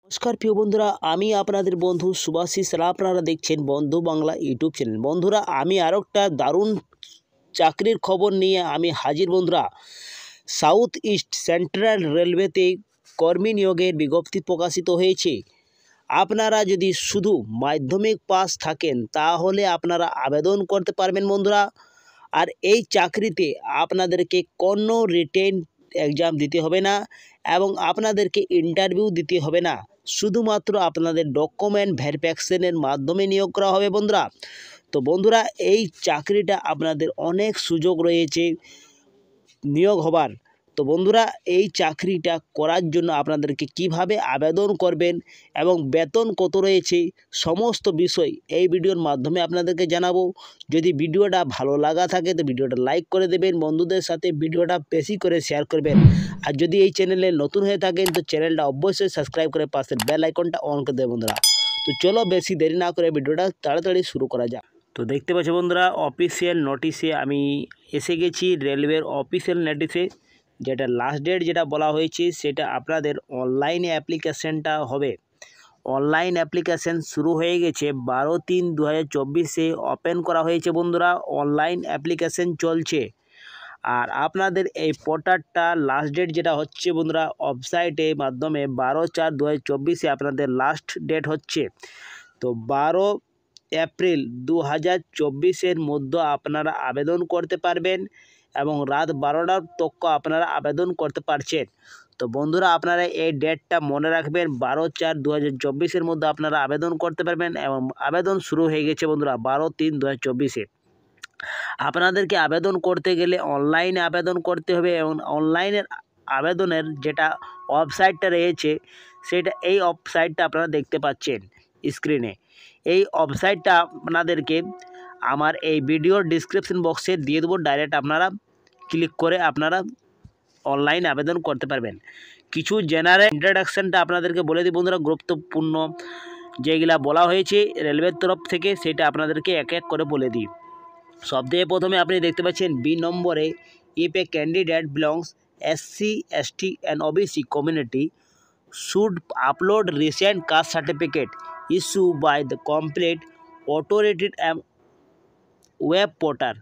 নমস্কার প্রিয় বন্ধুরা, আমি আপনাদের বন্ধু সুভাষিস রায়। আপনারা দেখছেন বন্ধু বাংলা ইউটিউব চ্যানেল। বন্ধুরা, আমি আরও একটা দারুণ চাকরির খবর নিয়ে আমি হাজির। বন্ধুরা, সাউথ ইস্ট সেন্ট্রাল রেলওয়েতে কর্মী নিয়োগের বিজ্ঞপ্তি প্রকাশিত হয়েছে। আপনারা যদি শুধু মাধ্যমিক পাস থাকেন তাহলে আপনারা আবেদন করতে পারবেন বন্ধুরা। আর এই চাকরিতে আপনাদেরকে কোনো রিটেন এক্সাম দিতে হবে না এবং আপনাদেরকে ইন্টারভিউ দিতে হবে না। শুধুমাত্র আপনাদের ডকুমেন্ট ভেরিফিকেশনের মাধ্যমে নিয়োগ করা হবে বন্ধুরা। তো বন্ধুরা, এই চাকরিটা আপনাদের অনেক সুযোগ রয়েছে নিয়োগ হবার। তো বন্ধুরা, এই চাকরিটা করার জন্য আপনাদেরকে কিভাবে আবেদন করবেন এবং বেতন কত রয়েছে সমস্ত বিষয় এই ভিডিওর মাধ্যমে আপনাদেরকে জানাবো। যদি ভিডিওটা ভালো লাগা থাকে তো ভিডিওটা লাইক করে দেবেন, বন্ধুদের সাথে ভিডিওটা বেশি করে শেয়ার করবেন। আর যদি এই চ্যানেলে নতুন হয়ে থাকেন তো চ্যানেলটা অবশ্যই সাবস্ক্রাইব করে পাশের বেল আইকনটা অন করে দেবেন বন্ধুরা। তো চলো বেশি দেরি না করে ভিডিওটা তাড়াতাড়ি শুরু করা যাক। তো দেখতে পাচ্ছ বন্ধুরা, অফিসিয়াল নোটিশে আমি এসে গেছি। রেলওয়ের অফিসিয়াল নোটিশে যেটা লাস্ট ডেট যেটা বলা হয়েছে সেটা আপনাদের অনলাইনে অ্যাপ্লিকেশানটা হবে। অনলাইন অ্যাপ্লিকেশান শুরু হয়ে গেছে 12/3/2024 ওপেন করা হয়েছে বন্ধুরা। অনলাইন অ্যাপ্লিকেশান চলছে। আর আপনাদের এই পোর্টালটা লাস্ট ডেট যেটা হচ্ছে বন্ধুরা ওয়েবসাইটের মাধ্যমে 12/4/2024 আপনাদের লাস্ট ডেট হচ্ছে। তো 12 এপ্রিল 2024 মধ্যে আপনারা আবেদন করতে পারবেন এবং রাত 12টার তক আপনারা আবেদন করতে পারছেন। তো বন্ধুরা, আপনারা এই ডেটটা মনে রাখবেন, 12/4/2024 মধ্যে আপনারা আবেদন করতে পারবেন এবং আবেদন শুরু হয়ে গেছে বন্ধুরা 12/3/2024। আপনাদেরকে আবেদন করতে গেলে অনলাইনে আবেদন করতে হবে এবং অনলাইনের আবেদনের যেটা ওয়েবসাইটটা রয়েছে সেটা এই ওয়েবসাইটটা আপনারা দেখতে পাচ্ছেন স্ক্রিনে। এই ওয়েবসাইটটা আপনাদেরকে আমার এই ভিডিওর ডিসক্রিপশন বক্সে দিয়ে দেবো। ডাইরেক্ট আপনারা ক্লিক করে আপনারা অনলাইন আবেদন করতে পারবেন। কিছু জেনারেল ইন্ট্রোডাকশানটা আপনাদেরকে বলে দিই বন্ধুরা, গুরুত্বপূর্ণ যেগুলা বলা হয়েছে রেলওয়ের তরফ থেকে সেটা আপনাদেরকে এক এক করে বলে দিই। সবথেকে প্রথমে আপনি দেখতে পাচ্ছেন বি নম্বরে, if A candidate belongs SC ST and OBC community should upload recent caste certificate issued by the complete authoritative web portal।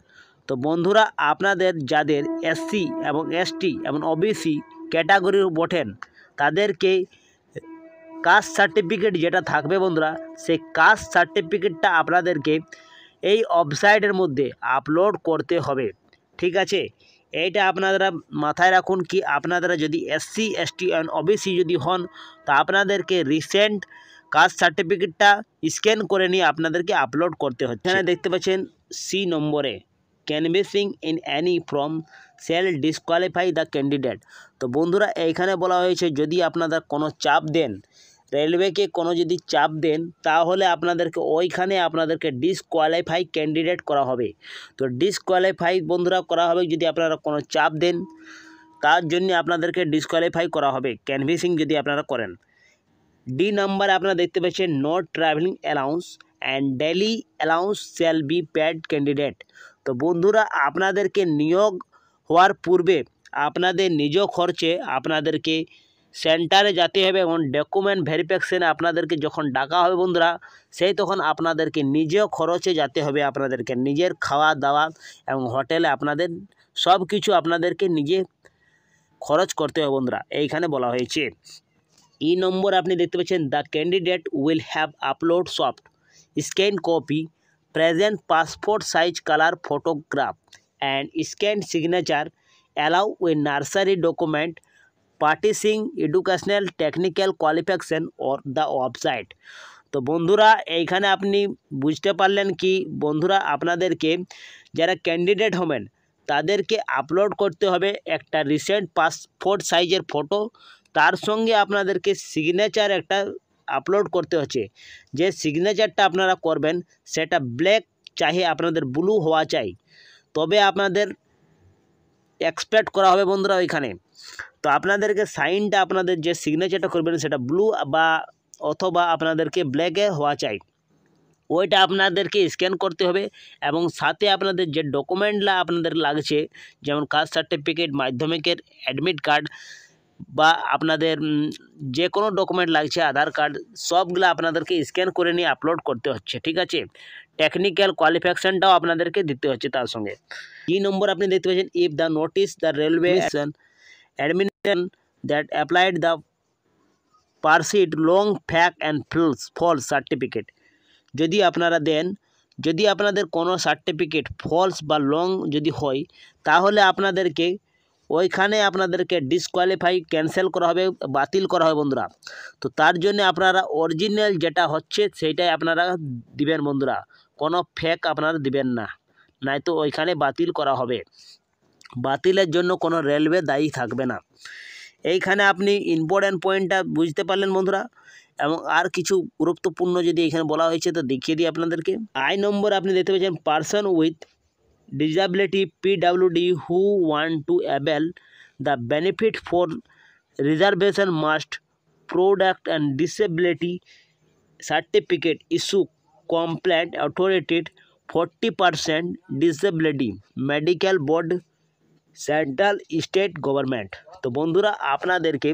তো বন্ধুরা, আপনাদের যাদের SC এবং ST এবং OBC ক্যাটাগরির বটেন তাদেরকে কাস্ট সার্টিফিকেট যেটা থাকবে বন্ধুরা, সেই কাস্ট সার্টিফিকেটটা আপনাদেরকে এই ওয়েবসাইটের মধ্যে আপলোড করতে হবে। ঠিক আছে, এইটা আপনারা মাথায় রাখুন কি আপনারা যদি SC ST and OBC যদি হন তো আপনাদেরকে রিসেন্ট কাস্ট সার্টিফিকেটটা স্ক্যান করে নিয়ে আপনাদেরকে আপলোড করতে হচ্ছে। এখানে দেখতে পাচ্ছেন সি নম্বরে, canvassing in any form shall disqualify the candidate. তো বন্ধুরা, এইখানে বলা হয়েছে যদি আপনারা কোনো চাপ দেন, রেলওয়েকে কোনো যদি চাপ দেন তাহলে আপনাদেরকে ওইখানে আপনাদেরকে ডিসকোয়ালিফাই ক্যান্ডিডেট করা হবে। তো ডিসকোয়ালিফাই বন্ধুরা করা হবে যদি আপনারা কোনো চাপ দেন, তার জন্য আপনাদেরকে ডিসকোয়ালিফাই করা হবে ক্যানভেসিং যদি আপনারা করেন। ডি নাম্বার আপনারা দেখতে পাচ্ছেন, no travelling allowance and daily allowance shall be paid candidate. তো বন্ধুরা, আপনাদেরকে নিয়োগ হওয়ার পূর্বে আপনাদের নিজ খরচে আপনাদেরকে সেন্টারে যেতে হবে এবং ডকুমেন্ট ভেরিফিকেশানে আপনাদেরকে যখন ডাকা হবে বন্ধুরা, সেই তখন আপনাদেরকে নিজে খরচে যেতে হবে। আপনাদেরকে নিজের খাওয়া দাওয়া এবং হোটেলে আপনাদের সব কিছু আপনাদেরকে নিজে খরচ করতে হবে বন্ধুরা, এইখানে বলা হয়েছে। ই নম্বর আপনি দেখতে পাচ্ছেন, the candidate will have upload soft scan copy present passport size colour photograph and scan signature অ্যালাউ with necessary document pertaining educational technical qualification or the website. তো বন্ধুরা, এইখানে আপনি বুঝতে পারলেন কি বন্ধুরা, আপনাদেরকে যারা ক্যান্ডিডেট হবেন তাদেরকে আপলোড করতে হবে একটা রিসেন্ট পাসপোর্ট সাইজের ফটো, তার সঙ্গে আপনাদেরকে সিগনেচার একটা আপলোড করতে হচ্ছে। যে সিগনেচারটা আপনারা করবেন সেটা ব্ল্যাক চাহে আপনাদের ব্লু হওয়া চাই, তবে আপনাদের এক্সপেক্ট করা হবে বন্ধুরা ওইখানে। তো আপনাদেরকে সাইনটা আপনাদের যে সিগনেচারটা করবেন সেটা ব্লু বা অথবা আপনাদেরকে ব্ল্যাকে হওয়া চাই, ওইটা আপনাদেরকে স্ক্যান করতে হবে এবং সাথে আপনাদের যে ডকুমেন্টগুলো আপনাদের লাগছে যেমন কাস্ট সার্টিফিকেট, মাধ্যমিকের অ্যাডমিট কার্ড, বা আপনাদের যে কোনো ডকুমেন্ট লাগছে আধার কার্ড সবগুলো আপনাদেরকে স্ক্যান করে নিয়ে আপলোড করতে হচ্ছে, ঠিক আছে। টেকনিক্যাল কোয়ালিফিকেশনটাও আপনাদেরকে দিতে হচ্ছে তার সঙ্গে। 3 নম্বর আপনি দেখতে পাচ্ছেন, if the notice the railway administration that applied the parsed long fake and false certificate, যদি আপনারা দেন, যদি আপনাদের কোনো সার্টিফিকেট ফলস বা লং যদি হয় তাহলে আপনাদেরকে ওইখানে আপনাদেরকে ডিসকোয়ালিফাই ক্যান্সেল করা হবে, বাতিল করা হবে বন্ধুরা। তো তার জন্য আপনারা অরিজিনাল যেটা হচ্ছে সেইটাই আপনারা দিবেন বন্ধুরা, কোনো ফেক আপনারা দিবেন না, নয়তো ওইখানে বাতিল করা হবে। বাতিলের জন্য কোনো রেলওয়ে দায়ী থাকবে না। এইখানে আপনি ইম্পর্ট্যান্ট পয়েন্টটা বুঝতে পারলেন বন্ধুরা। এবং আর কিছু গুরুত্বপূর্ণ যদি এখানে বলা হয়েছে তো দেখিয়ে দিই আপনাদেরকে। আই নম্বর আপনি দেখতে পাচ্ছেন, person with disability PWD who want to avail the benefit for reservation must product and disability certificate issue compliant authority 40% disability medical board central state government. তো বন্ধুরা আপনাদেরকে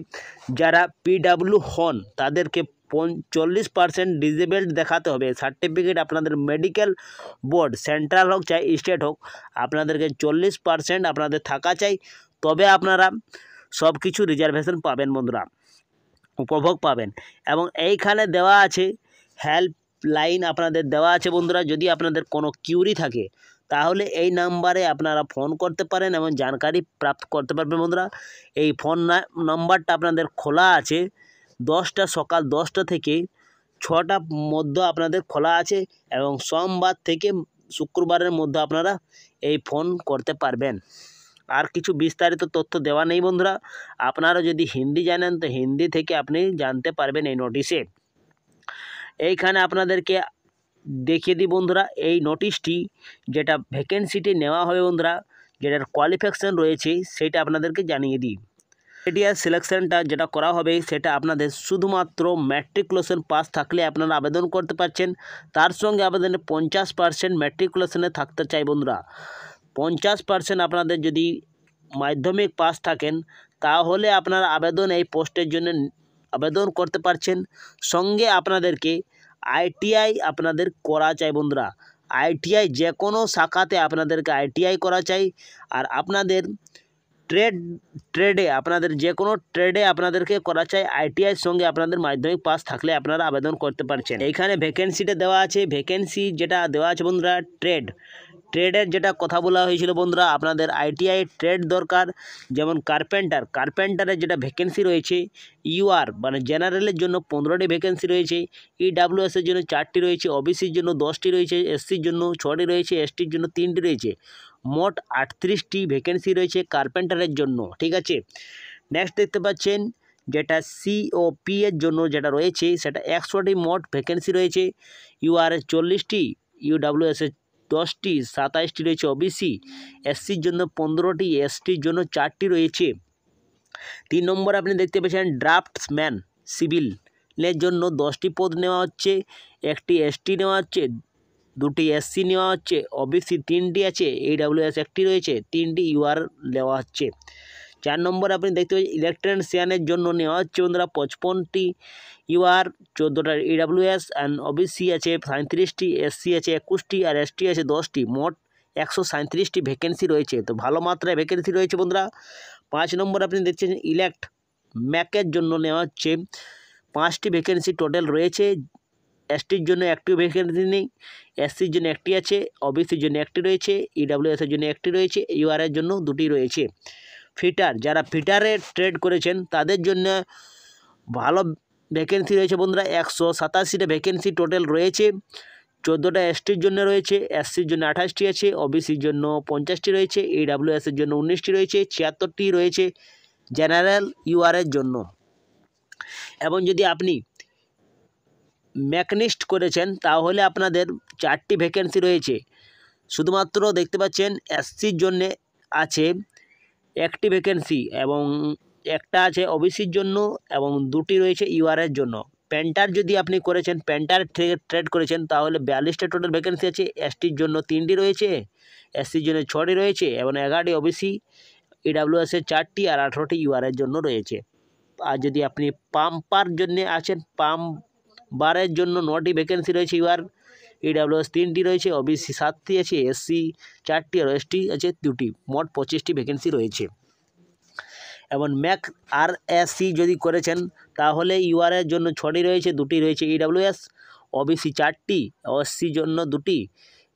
যারা PW হন তাদেরকে 40% ডিসেবলড দেখাতে হবে সার্টিফিকেট। আপনাদের মেডিকেল বোর্ড সেন্ট্রাল হোক চাই স্টেট হোক, আপনাদেরকে 40% আপনাদের থাকা চাই, তবে আপনারা সব কিছু রিজার্ভেশন পাবেন বন্ধুরা, উপভোগ পাবেন। এবং এইখানে দেওয়া আছে হেল্পলাইন আপনাদের দেওয়া আছে বন্ধুরা, যদি আপনাদের কোনো কিউরি থাকে তাহলে এই নাম্বারে আপনারা ফোন করতে পারেন এবং জানকারি প্রাপ্ত করতে পারবেন বন্ধুরা। এই ফোন নাম্বারটা আপনাদের খোলা আছে সকাল 10টা থেকে 6টার মধ্যে আপনাদের খোলা আছে, এবং সোমবার থেকে শুক্রবারের মধ্যে আপনারা এই ফোন করতে পারবেন। আর কিছু বিস্তারিত তথ্য দেওয়া নেই বন্ধুরা। আপনারা যদি হিন্দি জানেন তো হিন্দি থেকে আপনি জানতে পারবেন এই নোটিশে। এইখানে আপনাদেরকে দেখিয়ে দিই বন্ধুরা, এই নোটিশটি যেটা ভ্যাকেন্সিটি নেওয়া হবে বন্ধুরা, যেটার কোয়ালিফিকেশান রয়েছে সেটা আপনাদেরকে জানিয়ে দিই। ক্রাইটেরিয়া সিলেকশনটা যেটা করা হবে সেটা আপনাদের শুধুমাত্র ম্যাট্রিকুলেশন পাস থাকলে আপনারা আবেদন করতে পারছেন। তার সঙ্গে আবেদনে 50% ম্যাট্রিকুলেশনে থাকতে চাই বন্ধুরা। 50% আপনাদের যদি মাধ্যমিক পাস থাকেন তাহলে আপনারা এই পোস্টের জন্য আবেদন করতে পারছেন। সঙ্গে আপনাদেরকে ITI আপনাদের করা চাই বন্ধুরা। ITI যে কোনো শাখাতে আপনাদেরকে ITI করা চাই। আর আপনাদের ট্রেডে আপনাদের যে কোনো ট্রেডে আপনাদেরকে করা চাই ITI সঙ্গে আপনাদের মাধ্যমিক পাস থাকলে আপনারা আবেদন করতে পারছেন। এইখানে ভ্যাকেন্সিটা দেওয়া আছে, ভ্যাকেন্সি যেটা দেওয়া আছে বন্ধুরা ট্রেডের যেটা কথা বলা হয়েছিল বন্ধুরা, আপনাদের ITI ট্রেড দরকার। যেমন কার্পেন্টারের যেটা ভ্যাকেন্সি রয়েছে, UR মানে জেনারেলের জন্য 15টি ভ্যাকেন্সি রয়েছে, EWS এর জন্য 4টি রয়েছে, OBCর জন্য 10টি রয়েছে, SCর জন্য 6টি রয়েছে, STর জন্য 3টি রয়েছে, মোট 38টি ভ্যাকেন্সি রয়েছে কার্পেন্টারের জন্য, ঠিক আছে। নেক্সট দেখতে পাচ্ছেন যেটা COP এর জন্য যেটা রয়েছে সেটা 100টি মোট ভ্যাকেন্সি রয়েছে, UR এর 40টি, UWS এর 10টি, 27টি রয়েছে OBC, SCর জন্য 15টি, STর জন্য 4টি রয়েছে। 3 নম্বর আপনি দেখতে পাচ্ছেন ড্রাফটসম্যান সিভিলের জন্য 10টি পদ নেওয়া হচ্ছে, 1টি ST নেওয়া হচ্ছে, 2টি SC নেওয়া হচ্ছে, OBC 3টি আছে, AWS 1টি রয়েছে, 3টি UR নেওয়া হচ্ছে। 4 নম্বর আপনি দেখতে পাচ্ছেন ইলেকট্রিশিয়ানের জন্য নেওয়া হচ্ছে বন্ধুরা 55টি, UR 14টা, AWS অ্যান্ড OBC আছে 37টি, SC আছে 21টি আর ST আছে 10টি, মোট 137টি ভ্যাকেন্সি রয়েছে। তো ভালো মাত্রায় ভ্যাকেন্সি রয়েছে বন্ধুরা। 5 নম্বর আপনি দেখছেন ইলেক্ট ম্যাকের জন্য নেওয়া হচ্ছে 5টি ভ্যাকেন্সি টোটাল রয়েছে। STর জন্য একটি ভ্যাকেন্সি নেই, SCর জন্য একটি আছে, OBCর জন্য একটি রয়েছে, EWS এর জন্য একটি রয়েছে, UR এর জন্য 2টি রয়েছে। ফিটার, যারা ফিটারে ট্রেড করেছেন তাদের জন্য ভালো ভ্যাকেন্সি রয়েছে বন্ধুরা। 187টা ভ্যাকেন্সি টোটাল রয়েছে, 14টা STর জন্য রয়েছে, SCর জন্য 28টি আছে, OBCর জন্য 50টি রয়েছে, AWS এর জন্য 19টি রয়েছে, 76টি রয়েছে জেনারেল UR এর জন্য। এবং যদি আপনি মেকানিস্ট করেছেন তাহলে আপনাদের 4টি ভ্যাকেন্সি রয়েছে। শুধুমাত্র দেখতে পাচ্ছেন SCর জন্য আছে 1টি ভ্যাকেন্সি এবং একটা আছে OBCর জন্য এবং 2টি রয়েছে UR এর জন্য। পেন্টার যদি আপনি করেছেন, পেন্টার থেকে ট্রেড করেছেন তাহলে 42টা টোটাল ভ্যাকেন্সি আছে। STর জন্য 3টি রয়েছে, SCর জন্য 6টি রয়েছে এবং 11টি OBC, AWS এর 4টি আর 18টি UR এর জন্য রয়েছে। আর যদি আপনি পাম্পার জন্য আছেন, পাম্পারের জন্য 9টি ভ্যাকেন্সি রয়েছে। ইউআর EWS 3টি রয়েছে, ওবিসি 7টি আছে, এসসি 4টি আর এসটি আছে 2টি, মোট 25টি ভ্যাকেন্সি রয়েছে। এবং ম্যাক RSC যদি করেছেন তাহলে ইউআরের জন্য 6টি রয়েছে, 2টি রয়েছে EWS, ওবিসি 4টি, এসসি জন্য 2টি,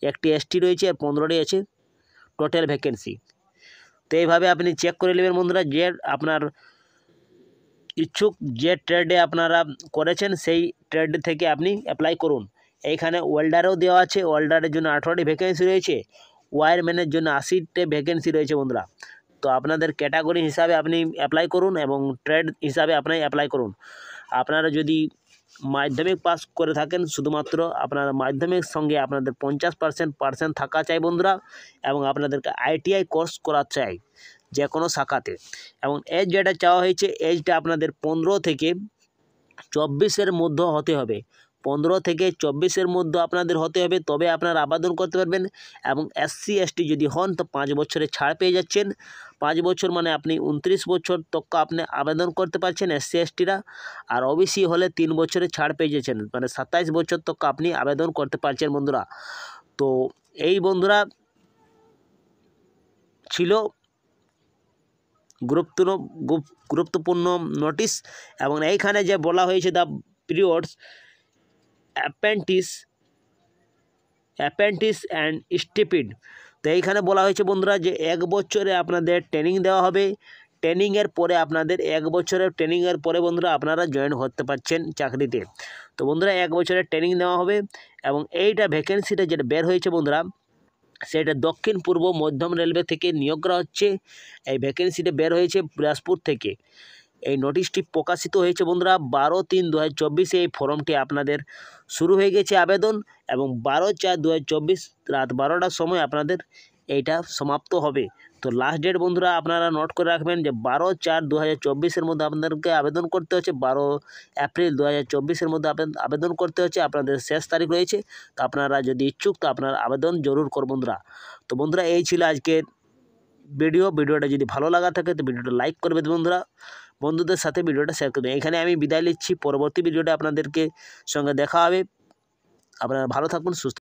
একটি এসটি রয়েছে আর 15টি আছে টোটাল ভ্যাকেন্সি। তো এইভাবে আপনি চেক করে নেবেন বন্ধুরা, যে আপনার ইচ্ছুক যে ট্রেডে আপনারা করেছেন সেই ট্রেড থেকে আপনি অ্যাপ্লাই করুন। এইখানে ওয়েল্ডারও দেওয়া আছে, ওয়েল্ডারের জন্য 18টি ভ্যাকেন্সি রয়েছে, ওয়্যারম্যানের জন্য 80টি ভ্যাকেন্সি রয়েছে বন্ধুরা। তো আপনাদের ক্যাটাগরি হিসাবে আপনি অ্যাপ্লাই করুন এবং ট্রেড হিসাবে আপনি অ্যাপ্লাই করুন। আপনারা যদি মাধ্যমিক পাস করে থাকেন, শুধুমাত্র আপনার মাধ্যমিক সঙ্গে আপনাদের 50% থাকা চাই বন্ধুরা, এবং আপনাদেরকে ITI কোর্স করা চাই যে কোনো শাখাতে। এবং এজ যেটা চাওয়া হয়েছে, এজটা আপনাদের 15 থেকে 24-এর মধ্যে হতে হবে, 15 থেকে 24-এর মধ্যে আপনাদের হতে হবে, তবে আপনারা আবেদন করতে পারবেন। এবং SC ST যদি হন তো 5 বছরের ছাড় পেয়ে যাচ্ছেন। 5 বছর মানে আপনি 29 বছর তক আপনি আবেদন করতে পারছেন SC STরা, আর ওবিসি হলে 3 বছরের ছাড় পেয়ে যাচ্ছেন, মানে 27 বছর তক আপনি আবেদন করতে পারছেন বন্ধুরা। তো এই বন্ধুরা ছিল গুরুত্বপূর্ণ নোটিশ। এবং এইখানে যে বলা হয়েছে the periods apprentice and stipend, তো এইখানে বলা হয়েছে বন্ধুরা যে 1 বছরে আপনাদের ট্রেনিং দেওয়া হবে। ট্রেনিংয়ের পরে আপনাদের 1 বছরের ট্রেনিংয়ের পরে বন্ধুরা আপনারা জয়েন করতে পারছেন চাকরিতে। তো বন্ধুরা 1 বছরের ট্রেনিং দেওয়া হবে। এবং এইটা ভ্যাকেন্সিটা যেটা বের হয়েছে বন্ধুরা, সেটা দক্ষিণ পূর্ব মধ্যম রেলওয়ে থেকে নিয়োগ করা হচ্ছে। এই ভ্যাকেন্সিটা বের হয়েছে বিলাসপুর থেকে। এই নোটিশটি প্রকাশিত হয়েছে বন্ধুরা 12/3/2024। এই ফর্মটি আপনাদের শুরু হয়ে গেছে আবেদন, এবং 12/4/2024 রাত 12টার সময় আপনাদের এইটা সমাপ্ত হবে। তো লাস্ট ডেট বন্ধুরা আপনারা নোট করে রাখবেন যে 12/4/2024-এর মধ্যে আপনাদেরকে আবেদন করতে হচ্ছে, 12 এপ্রিল 2024-এর মধ্যে আবেদন করতে হচ্ছে, আপনাদের শেষ তারিখ রয়েছে। তো আপনারা যদি ইচ্ছুক তো আপনার আবেদন জরুর করুন বন্ধুরা। তো বন্ধুরা এই ছিল আজকের ভিডিওটা যদি ভালো লাগা থাকে তো ভিডিওটা লাইক করবে বন্ধুরা, বন্ধুদের সাথে ভিডিওটা শেয়ার করবেন। এখানে আমি বিদায় নিচ্ছি, পরবর্তী ভিডিওটা আপনাদেরকে সঙ্গে দেখা হবে। আপনারা ভালো থাকুন, সুস্থ